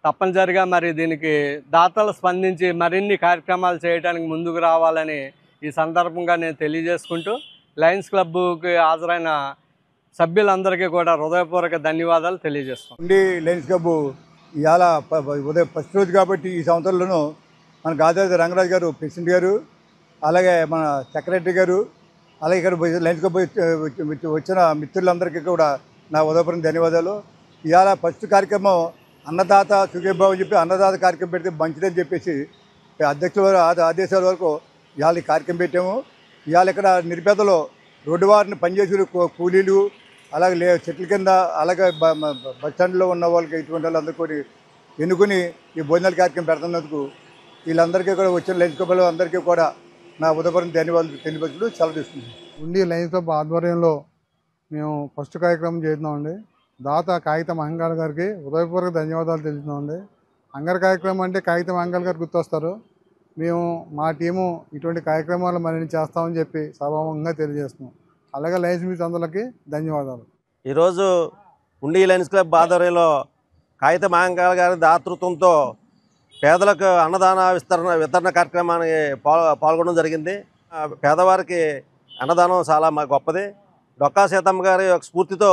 తప్పనిసరిగా మరి దీనికి దాతలు స్పందించి మరిన్ని కార్యక్రమాలు చేయడానికి ముందుకు రావాలని ఈ సందర్భంగా నేను తెలియజేసుకుంటూ లయన్స్ క్లబ్కి హాజరైన సభ్యులందరికీ కూడా హృదయపూర్వక ధన్యవాదాలు తెలియజేస్తాం. లయన్స్ క్లబ్ ఇవాళ ఉదయం ఫస్ట్ రోజు కాబట్టి ఈ సంవత్సరంలోనూ మన గాదిరాజు రంగరాజు గారు ప్రెసిడెంట్ గారు, అలాగే మన సెక్రటరీ గారు, అలాగే ఇక్కడ లయన్స్ క్లబ్ వచ్చిన మిత్రులందరికీ కూడా నా ఉదయపూర్వక ధన్యవాదాలు. ఇవాళ ఫస్ట్ కార్యక్రమం అన్నదాత సుఖీభావం అని చెప్పి అన్నదాత కార్యక్రమం పెడితే మంచిదని చెప్పేసి అధ్యక్షుల ఆదేశాల వరకు ఇవాళ ఈ కార్యక్రమం పెట్టాము. ఇవాళ ఇక్కడ నిరుపేదలు రోడ్డు వారిని పనిచేసే కూలీలు, అలాగే చెట్ల కింద, అలాగే బస్ స్టాండ్లో ఉన్న వాళ్ళకి ఇటువంటి వాళ్ళందరూ కూడా ఎన్నుకుని ఈ భోజనాల కార్యక్రమం పెడుతున్నందుకు వీళ్ళందరికీ కూడా వచ్చిన లయన్స్ క్లబ్ అందరికీ కూడా నా ఉదయపూర్వక ధన్యవాదాలు తెలియపరచుకుంటూ సెలవు తీసుకుంటాం. ఉండి లయన్స్ క్లబ్ ఆధ్వర్యంలో మేము ఫస్ట్ కార్యక్రమం చేస్తున్నామండి. దాత కాగిత మహంకాళి గారికి హృదయపూర్వక ధన్యవాదాలు తెలుస్తున్నామండి. హంగర్ కార్యక్రమం అంటే కాగిత మహంకాళి గారు గుర్తొస్తారు. మేము మా టీము ఇటువంటి కార్యక్రమాలు మరిన్ని చేస్తామని చెప్పి సభాముఖంగా తెలియజేస్తున్నాం. అలాగే లయన్స్ మిత్రులందరికీ అందరికీ ధన్యవాదాలు. ఈరోజు ఉండి లయన్స్ క్లబ్ ఆధ్వర్యంలో కాగిత మహంకాళి గారి దాతృత్వంతో పేదలకు అన్నదాన వితరణ కార్యక్రమానికి పాల్గొనడం జరిగింది. పేదవారికి అన్నదానం చాలా గొప్పది. డొక్కా సీతమ్మ గారి స్ఫూర్తితో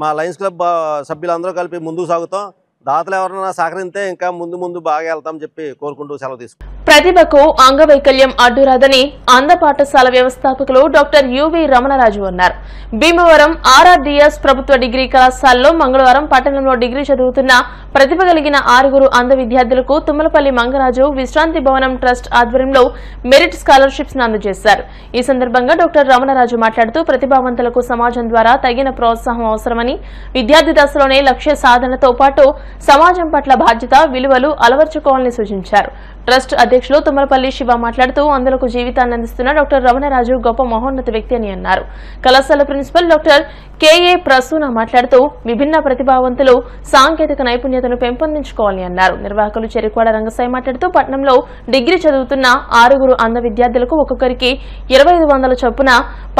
మా లయన్స్ క్లబ్ సభ్యులందరూ కలిపి ముందుకు సాగుతాం. దాతలు ఎవరైనా సహకరిస్తే ఇంకా ముందు బాగా వెళ్తామని చెప్పి కోరుకుంటూ సెలవు తీసుకుంటాం. ప్రతిభకు అంగవైకల్యం అడ్డురాదని అంధ పాఠశాల వ్యవస్థాపకులు డాక్టర్ యువి రమణరాజు అన్నారు. భీమవరం ఆర్ఆర్డీఎస్ ప్రభుత్వ డిగ్రీ కళాశాలలో మంగళవారం పట్టణంలో డిగ్రీ చదువుతున్న ప్రతిభ కలిగిన 6 అంధ విద్యార్థులకు తుమ్మలపల్లి మంగరాజు విశ్రాంతి భవనం ట్రస్ట్ ఆధ్వర్యంలో మెరిట్ స్కాలర్షిప్స్ అందజేశారు. ఈ సందర్భంగా డాక్టర్ రమణరాజు మాట్లాడుతూ ప్రతిభావంతులకు సమాజం ద్వారా తగిన ప్రోత్సాహం అవసరమని, విద్యార్థి దశలోనే లక్ష్య సాధనతో పాటు సమాజం పట్ల బాధ్యత, విలువలు అలవర్చుకోవాలని సూచించారు. ట్రస్ట్ అధ్యక్షులు తుమ్మలపల్లి శివ మాట్లాడుతూ అందులకు జీవితాన్ని అందిస్తున్న డాక్టర్ రమణరాజు గొప్ప మహోన్నత వ్యక్తి అని అన్నారు. కళాశాల ప్రిన్సిపల్ డాక్టర్ కెఏ ప్రసూన మాట్లాడుతూ విభిన్న ప్రతిభావంతులు సాంకేతిక నైపుణ్యతను పెంపొందించుకోవాలని అన్నారు. నిర్వాహకులు చెరుకువాడ రంగసాయి మాట్లాడుతూ పట్టణంలో డిగ్రీ చదువుతున్న 6 అంధ విద్యార్థులకు ఒక్కొక్కరికి 2500 చొప్పున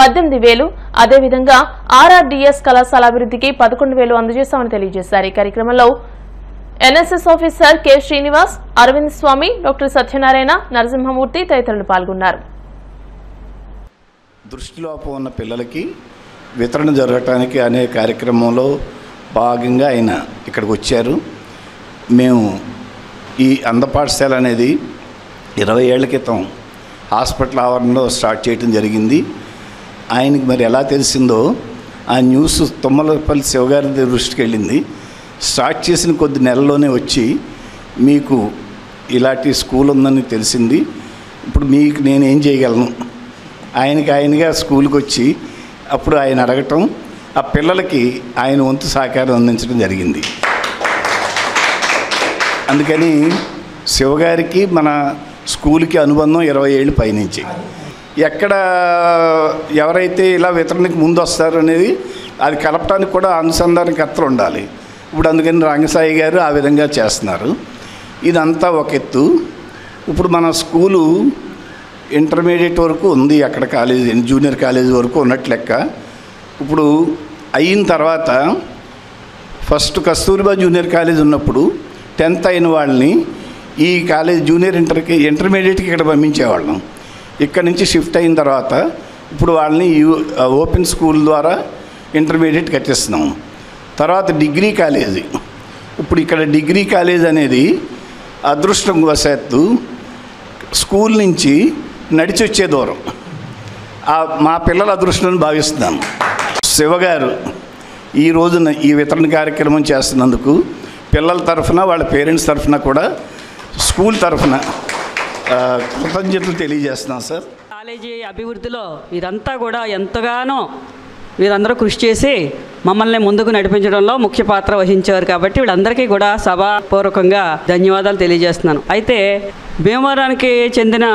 18,000, అదేవిధంగా ఆర్ఆర్డీఎస్ కళాశాల అభివృద్ధికి 11,000 అందజేశామని తెలియజేశారు. ఈ కార్యక్రమంలో NSS officer K Srinivas, Aravind Swamy, doctor Satyanarayana, Narasimhamurthy తదితరులు పాల్గొన్నారు. దృష్టిలోపం ఉన్న పిల్లలకి వితరణ జరగటానికి అనే కార్యక్రమంలో భాగంగా ఆయన ఇక్కడికి వచ్చారు. మేము ఈ అంధ పాఠశాల అనేది 20 ఏళ్ల క్రితం హాస్పిటల్ ఆవరణలో స్టార్ట్ చేయడం జరిగింది. ఆయనకి మరి ఎలా తెలిసిందో ఆ న్యూస్ తుమ్మలపల్లి శివగారి దృష్టికి వెళ్ళింది. స్టార్ట్ చేసిన కొద్ది నెలల్లోనే వచ్చి మీకు ఇలాంటి స్కూల్ ఉందని తెలిసింది, ఇప్పుడు మీకు నేను ఏం చేయగలను, ఆయనగా స్కూల్కి వచ్చి అప్పుడు ఆయన అడగటం, ఆ పిల్లలకి ఆయన వంతు సహకారం అందించడం జరిగింది. అందుకని శివగారికి మన స్కూల్కి అనుబంధం 20 ఏళ్ళు పైనుంచి. ఎక్కడ ఎవరైతే ఇలా వితరణకి ముందు వస్తారో అనేది అది కలపడానికి కూడా అనుసంధానకర్తలు ఉండాలి. ఇప్పుడు అందుకని రంగసాయి గారు ఆ విధంగా చేస్తున్నారు. ఇదంతా ఒక ఎత్తు. ఇప్పుడు మన స్కూలు ఇంటర్మీడియట్ వరకు ఉంది, అక్కడ కాలేజీ జూనియర్ కాలేజీ వరకు ఉన్నట్లు లెక్క. ఇప్పుడు అయిన తర్వాత ఫస్ట్ కస్తూరిబా జూనియర్ కాలేజ్ ఉన్నప్పుడు 10th అయిన వాళ్ళని ఈ కాలేజ్ జూనియర్ ఇంటర్మీడియట్కి ఇక్కడ పంపించేవాళ్ళం. ఇక్కడ నుంచి షిఫ్ట్ అయిన తర్వాత ఇప్పుడు వాళ్ళని ఓపెన్ స్కూల్ ద్వారా ఇంటర్మీడియట్ కట్టిస్తున్నాం. తర్వాత డిగ్రీ కాలేజీ. ఇప్పుడు ఇక్కడ డిగ్రీ కాలేజ్ అనేది అదృష్టవశాత్తు స్కూల్ నుంచి నడిచి వచ్చే దూరం. మా పిల్లల అదృష్టాన్ని భావిస్తున్నాను. శివగారు ఈ రోజున ఈ వితరణ కార్యక్రమం చేస్తున్నందుకు పిల్లల తరఫున వాళ్ళ పేరెంట్స్ తరఫున కూడా స్కూల్ తరఫున కృతజ్ఞతలు తెలియజేస్తున్నాం సార్. కాలేజీ అభివృద్ధిలో వీరంతా కూడా ఎంతగానో వీరందరూ కృషి చేసి మమ్మల్ని ముందుకు నడిపించడంలో ముఖ్య పాత్ర వహించారు. కాబట్టి వీళ్ళందరికీ కూడా సభాపూర్వకంగా ధన్యవాదాలు తెలియజేస్తున్నాను. అయితే భీమవరానికి చెందిన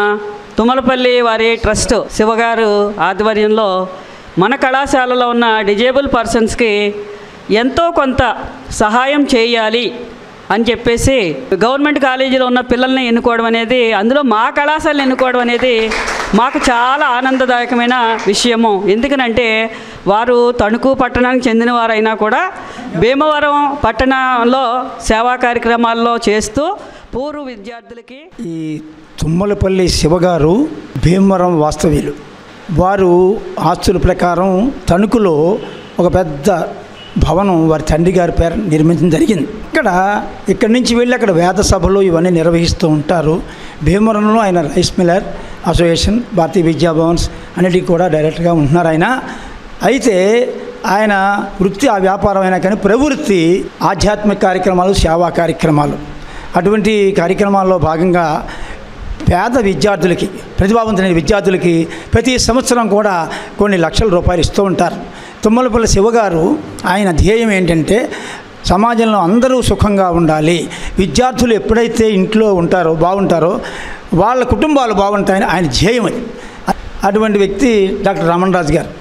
తుమ్మలపల్లి వారి ట్రస్ట్ శివగారు ఆధ్వర్యంలో మన కళాశాలలో ఉన్న డిజేబుల్ పర్సన్స్కి ఎంతో కొంత సహాయం చేయాలి అని చెప్పేసి గవర్నమెంట్ కాలేజీలో ఉన్న పిల్లల్ని ఎన్నుకోవడం అనేది, అందులో మా కళాశాలను ఎన్నుకోవడం అనేది మాకు చాలా ఆనందదాయకమైన విషయము. ఎందుకనంటే వారు తణుకు పట్టణానికి చెందిన వారైనా కూడా భీమవరం పట్టణంలో సేవా కార్యక్రమాల్లో చేస్తూ పూర్వ విద్యార్థులకి. ఈ తుమ్మలపల్లి శివగారు భీమవరం వాస్తవ్యులు. వారు ఆస్తుల ప్రకారం తణుకులో ఒక పెద్ద భవనం వారి తండ్రి గారి పేరు నిర్మించడం జరిగింది. ఇక్కడి నుంచి వెళ్ళి అక్కడ వేద సభలు ఇవన్నీ నిర్వహిస్తూ ఉంటారు. భీమవరంలో ఆయన రైస్ మిల్లర్ అసోసియేషన్, భారతీయ విద్యాభవన్స్ అన్నిటికీ కూడా డైరెక్ట్గా ఉంటున్నారు ఆయన. అయితే ఆయన వృత్తి ఆ వ్యాపారం అయినా కానీ ప్రవృత్తి ఆధ్యాత్మిక కార్యక్రమాలు, సేవా కార్యక్రమాలు. అటువంటి కార్యక్రమాల్లో భాగంగా పేద విద్యార్థులకి, ప్రతిభావంతులైన విద్యార్థులకి ప్రతి సంవత్సరం కూడా కొన్ని లక్షల రూపాయలు ఇస్తూ ఉంటారు. తుమ్మలపల్లి శివగారు ఆయన ధ్యేయం ఏంటంటే సమాజంలో అందరూ సుఖంగా ఉండాలి, విద్యార్థులు ఎప్పుడైతే ఇంట్లో ఉంటారో బాగుంటారో వాళ్ళ కుటుంబాలు బాగుంటాయని ఆయన ధ్యేయం. అటువంటి వ్యక్తి డాక్టర్ రమణ రాజు గారు.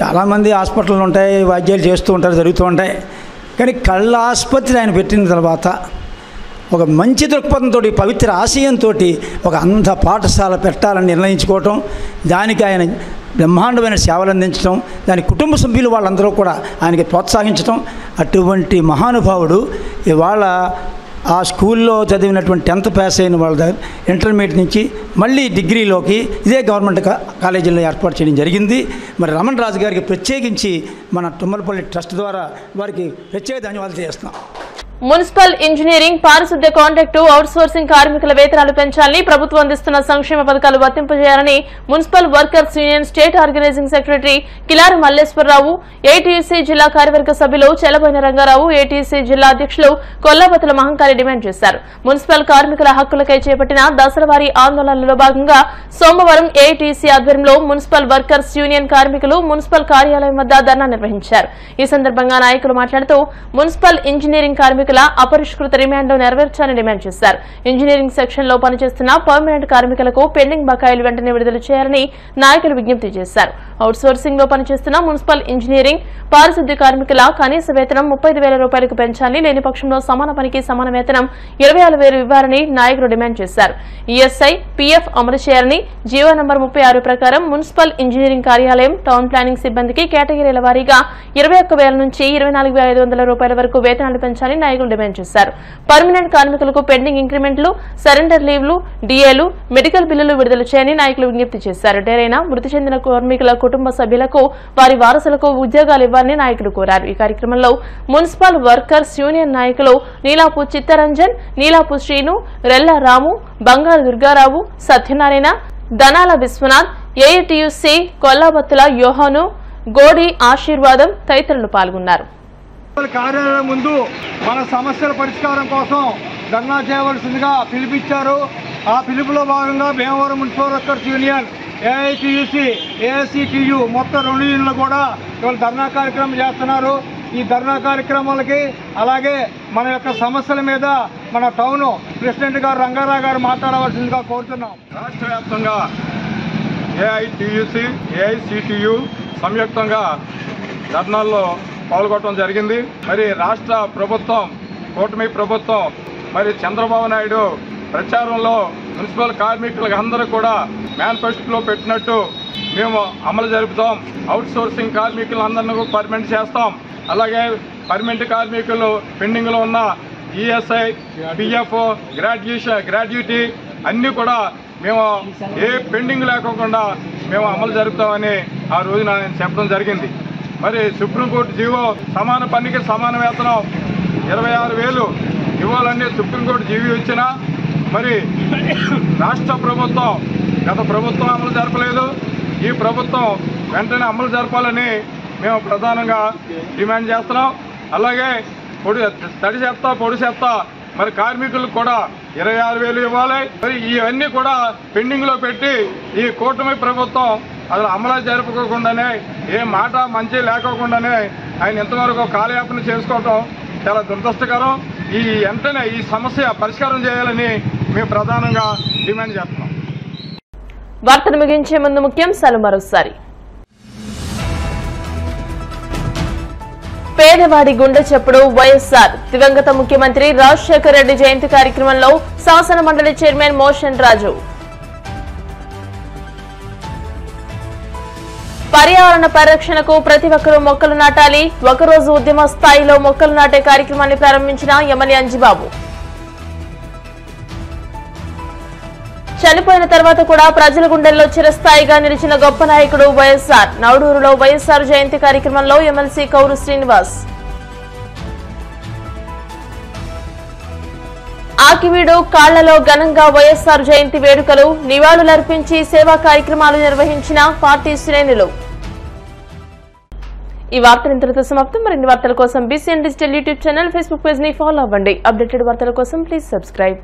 చాలామంది హాస్పిటళ్ళు ఉంటాయి, వైద్యాలు చేస్తూ ఉంటారు, జరుగుతూ ఉంటాయి. కానీ కళ్ళ ఆసుపత్రి ఆయన పెట్టిన తర్వాత ఒక మంచి దృక్పథంతో, పవిత్ర ఆశయంతో ఒక అంధ పాఠశాల పెట్టాలని నిర్ణయించుకోవటం, దానికి ఆయన బ్రహ్మాండమైన సేవలు అందించడం, దాని కుటుంబ సభ్యులు వాళ్ళందరూ కూడా ఆయనకి ప్రోత్సహించడం. అటువంటి మహానుభావుడు ఇవాళ ఆ స్కూల్లో చదివినటువంటి 10th పాస్ అయిన వాళ్ళ దగ్గర ఇంటర్మీడియట్ నుంచి మళ్ళీ డిగ్రీలోకి ఇదే గవర్నమెంట్ కాలేజీలో ఏర్పాటు చేయడం జరిగింది. మరి రమణ రాజు గారికి ప్రత్యేకించి మన తుమ్మలపల్లి ట్రస్ట్ ద్వారా వారికి ప్రత్యేక ధన్యవాదాలు చేస్తున్నాం. మున్సిపల్ ఇంజనీరింగ్, పారిశుద్ధ్య కాంట్రాక్టు, అవుట్సోర్సింగ్ కార్మికుల వేతనాలు పెంచాలని, ప్రభుత్వం అందిస్తున్న సంక్షేమ పథకాలు వర్తింపజేయాలని municipal workers union state organising secretary Kilari Malleswararao, ATC జిల్లా కార్యవర్గ సభ్యులు చెలబోయిన రంగారావు, ఏటీసీ జిల్లా అధ్యక్షులు కొల్లాబతుల మహంకాళి డిమాండ్ చేశారు. మున్సిపల్ కార్మికుల హక్కులకై చేపట్టిన దశలవారీ ఆందోళనలో భాగంగా సోమవారం ఏటీసీ ఆధ్వర్యంలో మున్సిపల్ వర్కర్స్ యూనియన్ కార్మికులు మున్సిపల్ కార్యాలయం వద్ద ధర్నా నిర్వహించారు. ఈ సందర్భంగా నాయకులు మాట్లాడుతూ మున్సిపల్ ఇంజనీరింగ్ కార్మికుల అపరిష్కృత రిమాండ్ నెరవేర్చాలని డిమాండ్ చేశారు. ఇంజనీరింగ్ సెక్షన్ లో పనిచేస్తున్న పర్మనెంట్ కార్మికులకు పెండింగ్ బకాయిలు వెంటనే విడుదల చేయాలని నాయకులు విజ్ఞప్తి చేశారు. అవుట్సోర్సింగ్ లో పనిచేస్తున్న మున్సిపల్ ఇంజనీరింగ్, పారిశుద్ధ్య కార్మికుల కనీస వేతనం 35,000 రూపాయలకు పెంచాలని, లేని పక్షంలో సమాన పనికి సమాన వేతనం 26,000 ఇవ్వాలని నాయకులు డిమాండ్ చేశారు. ఈఎస్ఐ, పీఎఫ్ అమలు చేయాలని, జీవో నంబర్ 36 ప్రకారం మున్సిపల్ ఇంజనీరింగ్ కార్యాలయం, టౌన్ ప్లానింగ్ సిబ్బందికి కేటగిరీల వారీగా 21,000 నుంచి 24,500 రూపాయల వరకు వేతనాలు పెంచాలని నాయకులు డిమాండ్ చేశారు. పర్మనెంట్ కార్మికులకు పెండింగ్ ఇంక్రిమెంట్లు, సరెండర్ లీవ్లు, డిఏలు, మెడికల్ బిల్లులు విడుదల చేయని నాయకులు విజ్ఞప్తి చేశారు. డేరైన మృతి చెందిన కార్మికుల కుటుంబ సభ్యులకు, వారి వారసులకు ఉద్యోగాలు ఇవ్వాలని నాయకులు కోరారు. ఈ కార్యక్రమంలో మున్సిపల్ వర్కర్స్ యూనియన్ నాయకులు నీలాపు చిత్తరంజన్, నీలాపు శ్రీను, రెల్ల రాము, బంగారు దుర్గారావు, సత్యనారాయణ, దనాల విశ్వనాథ్, ఏఐటియుసి కొల్లాబత్తుల యోహాను, గోడి ఆశీర్వాదం తదితరులు పాల్గొన్నారు. కార్యాలయం ముందు మన సమస్యల పరిష్కారం కోసం ధర్నా చేయవలసిందిగా పిలిపించారు. ఆ పిలుపులో భాగంగా Bhimavaram municipal workers union, AITUC, AICTU మొత్తం 2 యూనియన్లు కూడా ఇవాళ ధర్నా కార్యక్రమం చేస్తున్నారు. ఈ ధర్నా కార్యక్రమాలకి, అలాగే మన యొక్క సమస్యల మీద మన టౌన్ ప్రెసిడెంట్ గారు రంగారావు గారు మాట్లాడవలసిందిగా కోరుతున్నాం. రాష్ట్ర వ్యాప్తంగా ఏఐటియుసి, ఏఐసిటియు సంయుక్తంగా ధర్నాల్లో పాల్గొనడం జరిగింది. మరి రాష్ట్ర ప్రభుత్వం, కూటమి ప్రభుత్వం, మరి చంద్రబాబు నాయుడు ప్రచారంలో మున్సిపల్ కార్మికులకు అందరూ కూడా మేనిఫెస్టోలో పెట్టినట్టు మేము అమలు జరుపుతాం. అవుట్ సోర్సింగ్ కార్మికులందరినీ పర్మనెంట్ చేస్తాం. అలాగే పర్మనెంట్ కార్మికులు పెండింగ్లో ఉన్న ఈఎస్ఐ, పిఎఫ్, గ్రాడ్యుయేటీ అన్నీ కూడా మేము ఏ పెండింగ్ లేకుండా మేము అమలు జరుపుతామని ఆ రోజున నేను చెప్పడం జరిగింది. మరి సుప్రీంకోర్టు జీవో సమాన పనికి సమాన వేతనం 26,000 ఇవ్వాలని సుప్రీంకోర్టు జీవో ఇచ్చినా మరి రాష్ట్ర ప్రభుత్వం, గత ప్రభుత్వం అమలు జరపలేదు. ఈ ప్రభుత్వం వెంటనే అమలు జరపాలని మేము ప్రధానంగా డిమాండ్ చేస్తున్నాం. అలాగే తడి చెత్త, పొడి చెత్త మరి కార్మికులకు కూడా 26,000 ఇవ్వాలి. మరి ఇవన్నీ కూడా పెండింగ్లో పెట్టి ఈ కూటమి ప్రభుత్వం అసలు అమలు జరుపుకోకుండానే, ఏ మాట మంచి లేకోకుండానే ఆయన ఇంతవరకు కాలయాపన చేసుకోవటం చాలా దురదృష్టకరం. వెంటనే ఈ సమస్య పరిష్కారం చేయాలని మేము ప్రధానంగా డిమాండ్ చేస్తున్నాం. వార్తలు ముగించే ముందు ముఖ్యాంశాలు మరోసారి. పేదవాడి గుండె చప్పుడు వైఎస్ఆర్. దివంగత ముఖ్యమంత్రి రాజశేఖర రెడ్డి జయంతి కార్యక్రమంలో శాసన మండలి చైర్మన్ మోషన్ రాజు. పర్యావరణ పరిరక్షణకు ప్రతి ఒక్కరూ మొక్కలు నాటాలి. ఒకరోజు ఉద్యమ స్థాయిలో మొక్కలు నాటే కార్యక్రమాన్ని ప్రారంభించిన ఎమ్మెల్యే అంజిబాబు. చనిపోయిన తర్వాత కూడా ప్రజల గుండెల్లో చిరస్థాయిగా నిలిచిన గొప్ప నాయకుడు వైఎస్ఆర్. నవడూరులో వైఎస్ఆర్ జయంతి కార్యక్రమంలో ఎమ్మెల్సీ కౌరు శ్రీనివాస్. ఆకివీడు కాళ్లలో ఘనంగా వైఎస్ఆర్ జయంతి వేడుకలు. నివాళులర్పించి సేవా కార్యక్రమాలు నిర్వహించిన పార్టీ శ్రేణులు. ఈ వార్తలు ఇంతటితో సమాప్తం. మరిన్ని వార్తల కోసం BCN digital YouTube channel, Facebook page ని ఫాలో అవ్వండి. అప్డేటెడ్ వార్తల కోసం ప్లీజ్ సబ్స్క్రైబ్.